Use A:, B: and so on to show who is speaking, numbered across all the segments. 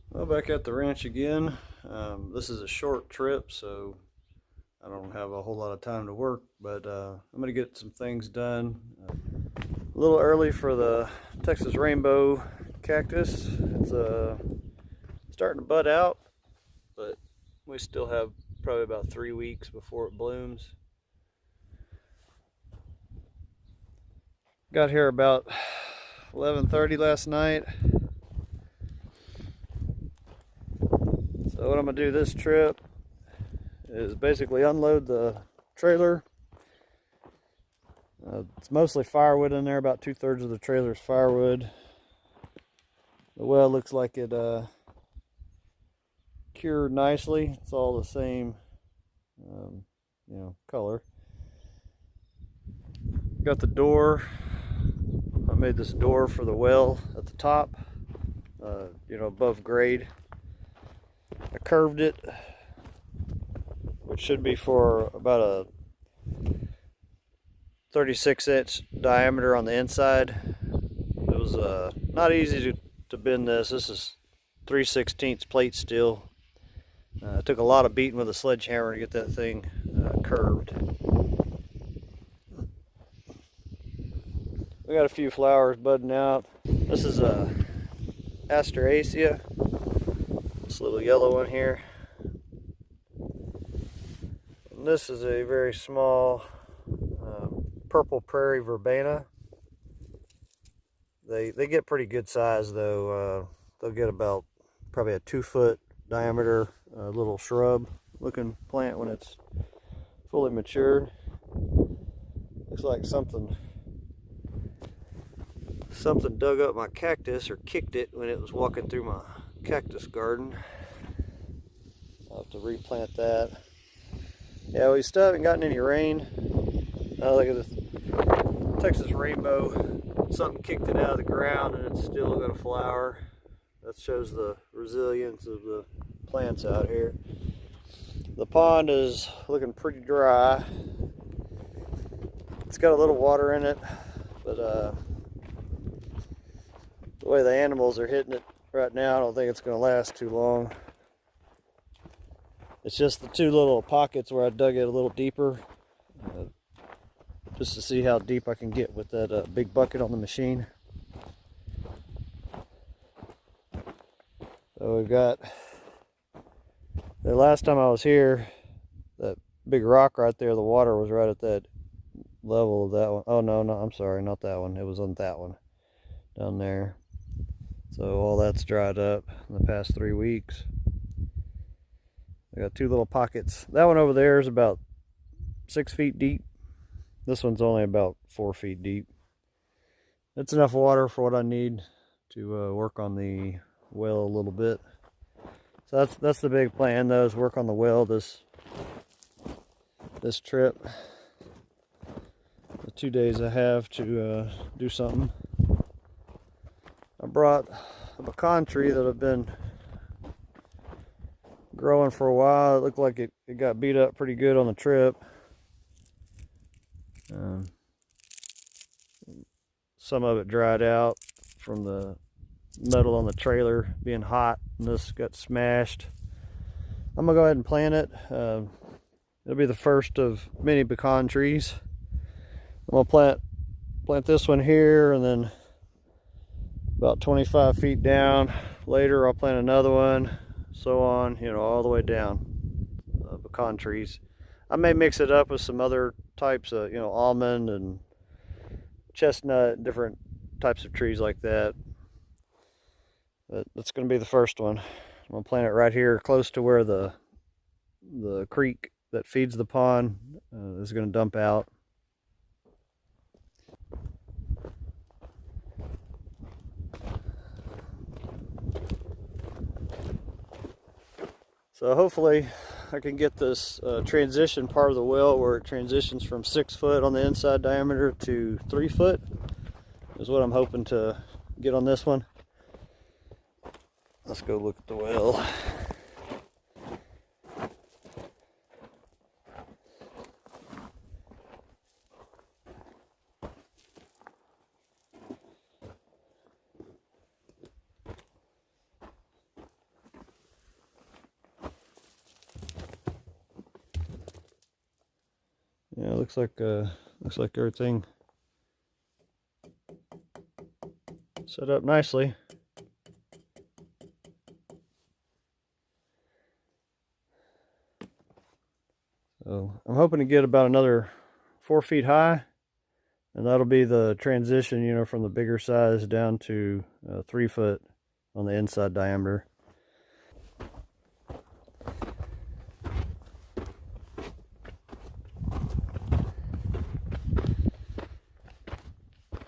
A: Well, back at the ranch again. This is a short trip, so I don't have a whole lot of time to work, but I'm going to get some things done. A little early for the Texas rainbow cactus. It's starting to bud out, but we still have probably about 3 weeks before it blooms. Got here about 11:30 last night. So what I'm going to do this trip is basically unload the trailer. It's mostly firewood in there, about 2/3 of the trailer is firewood. The well looks like it cured nicely. It's all the same color. Got the door. I made this door for the well at the top, above grade. I curved it, which should be for about a 36-inch diameter on the inside. It was not easy to bend this. This is 3/16 plate steel. It took a lot of beating with a sledgehammer to get that thing curved. We got a few flowers budding out. This is a Asteraceae, this little yellow one here. And this is a very small purple prairie verbena. They get pretty good size though. They'll get about probably a 2-foot diameter little shrub looking plant when it's fully matured. Looks like something dug up my cactus or kicked it when it was walking through my cactus garden. I'll have to replant that. Yeah, we still haven't gotten any rain. Look at this Texas rainbow. Something kicked it out of the ground and it's still got a flower. That shows the resilience of the plants out here. The pond is looking pretty dry. It's got a little water in it, but the way the animals are hitting it right now, I don't think it's going to last too long. It's just the two little pockets where I dug it a little deeper, just to see how deep I can get with that big bucket on the machine. So we've got, the last time I was here, that big rock right there, the water was right at that level of that one. Oh no, I'm sorry, not that one. It was on that one down there. So all that's dried up in the past 3 weeks. I got two little pockets. That one over there is about 6 feet deep. This one's only about 4 feet deep. That's enough water for what I need to work on the well a little bit. So that's the big plan though, is work on the well this trip. The 2 days I have to do something. I brought a pecan tree that I've been growing for a while. It looked like it got beat up pretty good on the trip. Some of it dried out from the metal on the trailer being hot, and this got smashed. I'm gonna go ahead and plant it. It'll be the first of many pecan trees. I'm gonna plant this one here, and then about 25 feet down later I'll plant another one, so on, all the way down. Pecan trees. I may mix it up with some other types of, almond and chestnut, different types of trees like that. But that's going to be the first one. I'm going to plant it right here close to where the creek that feeds the pond is going to dump out. So hopefully I can get this transition part of the well where it transitions from 6 foot on the inside diameter to 3 foot is what I'm hoping to get on this one. Let's go look at the well. Yeah, looks like everything set up nicely. So I'm hoping to get about another 4 feet high, and that'll be the transition, you know, from the bigger size down to 3 foot on the inside diameter.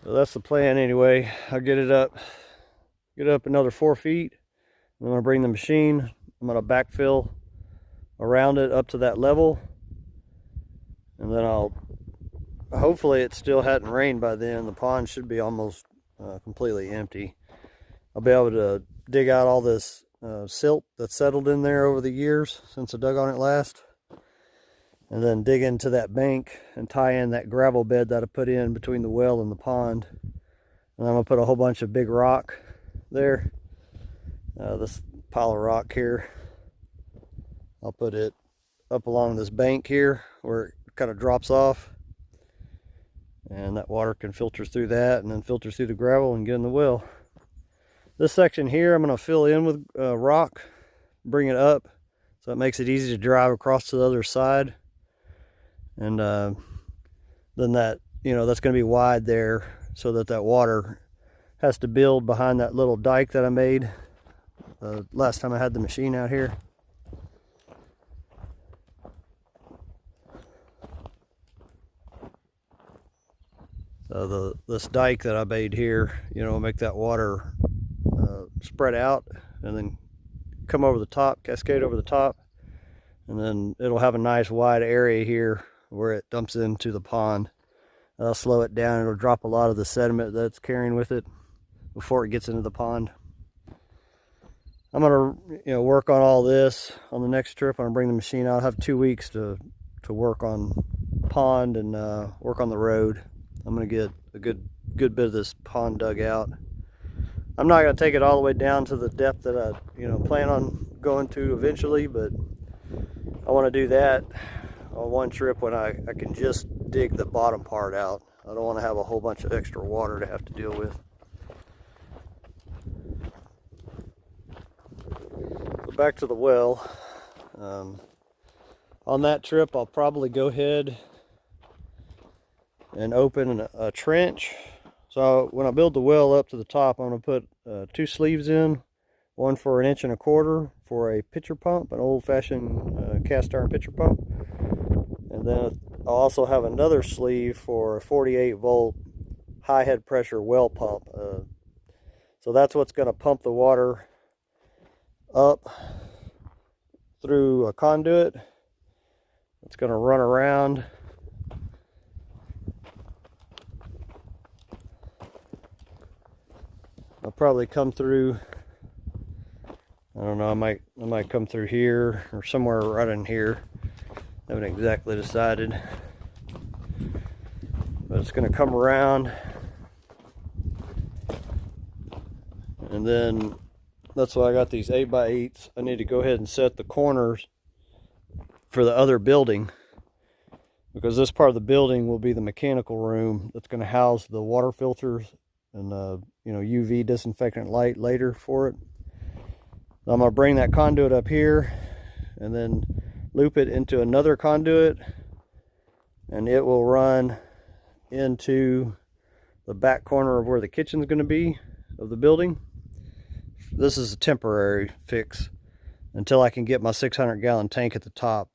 A: So that's the plan anyway. I'll get it up another 4 feet. I'm gonna bring the machine. I'm gonna backfill around it up to that level, and then hopefully it still hadn't rained by then. The pond should be almost completely empty. I'll be able to dig out all this silt that's settled in there over the years since I dug on it last, and then dig into that bank and tie in that gravel bed that I put in between the well and the pond. And I'm gonna put a whole bunch of big rock there. This pile of rock here, I'll put it up along this bank here where it kind of drops off, and that water can filter through that and then filter through the gravel and get in the well. This section here I'm going to fill in with rock, bring it up so it makes it easy to drive across to the other side, and then that, you know, that's going to be wide there so that water has to build behind that little dike that I made last time I had the machine out here. So this dike that I made here, you know, make that water spread out and then come over the top, cascade over the top, and then it'll have a nice wide area here where it dumps into the pond. That'll slow it down. It'll drop a lot of the sediment that's carrying with it before it gets into the pond. I'm gonna, you know, work on all this on the next trip. I'm gonna bring the machine out. I have 2 weeks to work on pond and work on the road. I'm gonna get a good bit of this pond dug out. I'm not gonna take it all the way down to the depth that I, you know, plan on going to eventually, but I want to do that on one trip when I can just dig the bottom part out. I don't want to have a whole bunch of extra water to have to deal with. So back to the well. On that trip, I'll probably go ahead and open a trench. So when I build the well up to the top, I'm going to put 2 sleeves in, one for 1.25 inches for a pitcher pump, an old-fashioned cast iron pitcher pump, and then I'll also have another sleeve for a 48-volt high head pressure well pump. So that's what's going to pump the water up through a conduit. It's going to run around. I'll probably come through, I don't know, I might come through here or somewhere right in here. I haven't exactly decided, but it's going to come around, and then that's why I got these 8x8s. I need to go ahead and set the corners for the other building, because this part of the building will be the mechanical room that's going to house the water filters and you know, UV disinfectant light later for it. I'm going to bring that conduit up here and then loop it into another conduit, and it will run into the back corner of where the kitchen is going to be of the building. This is a temporary fix until I can get my 600-gallon tank at the top.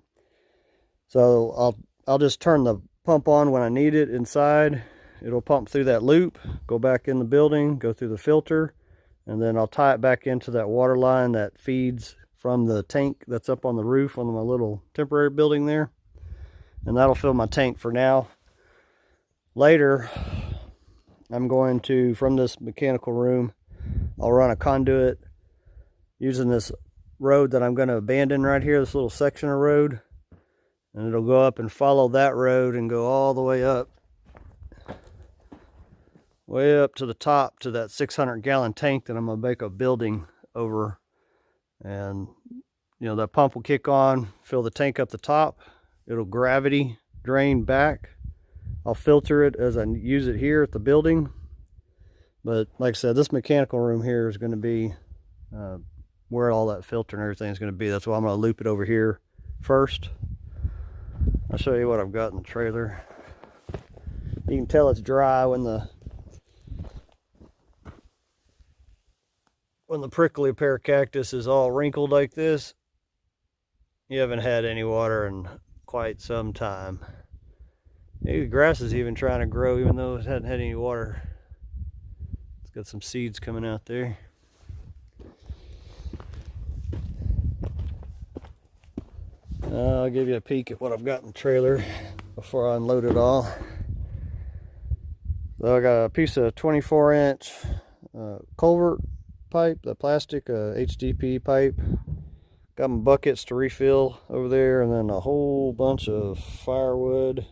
A: So I'll just turn the pump on when I need it inside. It'll pump through that loop, go back in the building, go through the filter, and then I'll tie it back into that water line that feeds from the tank that's up on the roof on my little temporary building there. And that'll fill my tank for now. Later, I'm going to, from this mechanical room, I'll run a conduit using this road that I'm going to abandon right here, this little section of road. And it'll go up and follow that road and go all the way up to the top to that 600-gallon tank that I'm going to make a building over. And, you know, that pump will kick on, fill the tank up the top. It'll gravity drain back. I'll filter it as I use it here at the building. But like I said, this mechanical room here is going to be where all that filter and everything is going to be. That's why I'm going to loop it over here first. I'll show you what I've got in the trailer. You can tell it's dry when the prickly pear cactus is all wrinkled like this. You haven't had any water in quite some time. Maybe the grass is even trying to grow even though it hadn't had any water. It's got some seeds coming out there. I'll give you a peek at what I've got in the trailer before I unload it all. So I got a piece of 24-inch culvert pipe, the plastic HDP pipe. Got my buckets to refill over there, and then a whole bunch of firewood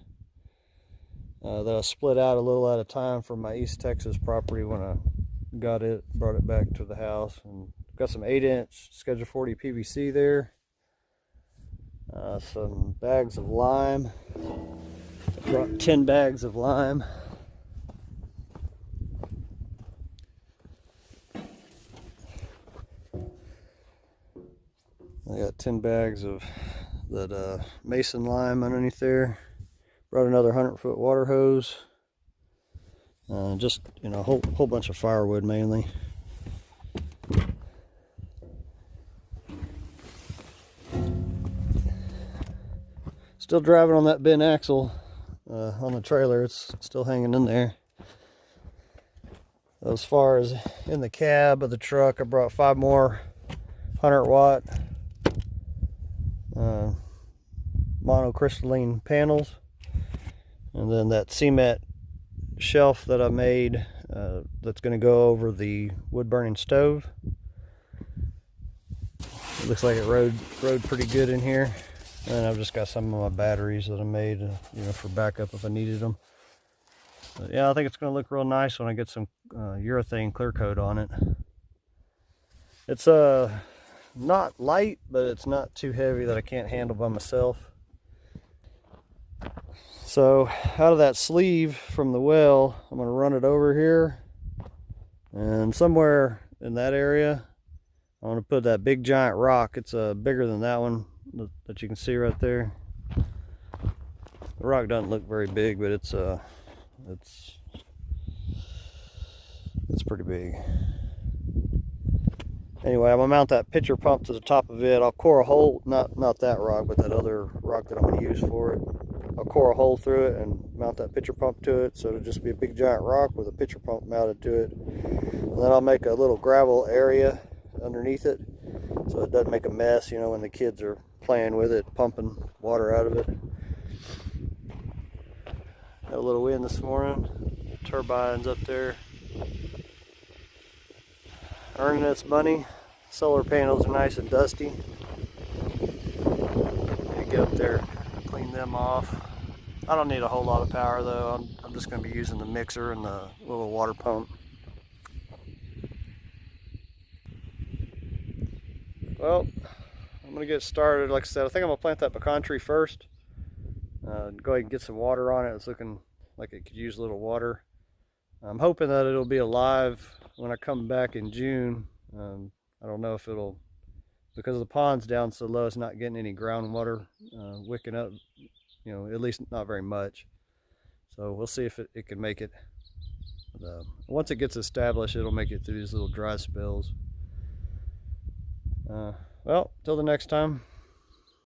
A: that I split out a little at a time from my East Texas property when I brought it back to the house. And got some 8-inch Schedule 40 PVC there. Some bags of lime. I brought 10 bags of lime. I got 10 bags of that mason lime underneath there. Brought another 100-foot water hose. Just, you know, a whole bunch of firewood mainly. Still driving on that bin axle on the trailer. It's still hanging in there. As far as in the cab of the truck, I brought 5 more 100-watt monocrystalline panels, and then that cement shelf that I made that's going to go over the wood burning stove. It looks like it rode pretty good in here. And I've just got some of my batteries that I made, you know, for backup if I needed them. But yeah, I think it's going to look real nice when I get some urethane clear coat on it. It's not light, but it's not too heavy that I can't handle by myself. So out of that sleeve from the well, I'm going to run it over here, and somewhere in that area I want to put that big giant rock. It's bigger than that one that you can see right there. The rock doesn't look very big, but it's pretty big. Anyway, I'm gonna mount that pitcher pump to the top of it. I'll core a hole, not that rock, but that other rock that I'm gonna use for it. I'll core a hole through it and mount that pitcher pump to it, so it'll just be a big giant rock with a pitcher pump mounted to it. And then I'll make a little gravel area underneath it, so it doesn't make a mess, you know, when the kids are playing with it, pumping water out of it. Had a little wind this morning. The turbine's up there earning its money. Solar panels are nice and dusty. Get up there, clean them off. I don't need a whole lot of power though. I'm just going to be using the mixer and the little water pump. Well, I'm going to get started. Like I said, I think I'm going to plant that pecan tree first. Go ahead and get some water on it. It's looking like it could use a little water. I'm hoping that it'll be alive when I come back in June. I don't know if it'll, because the pond's down so low, it's not getting any groundwater wicking up, you know, at least not very much. So we'll see if it can make it. But, once it gets established, it'll make it through these little dry spells. Well, till the next time.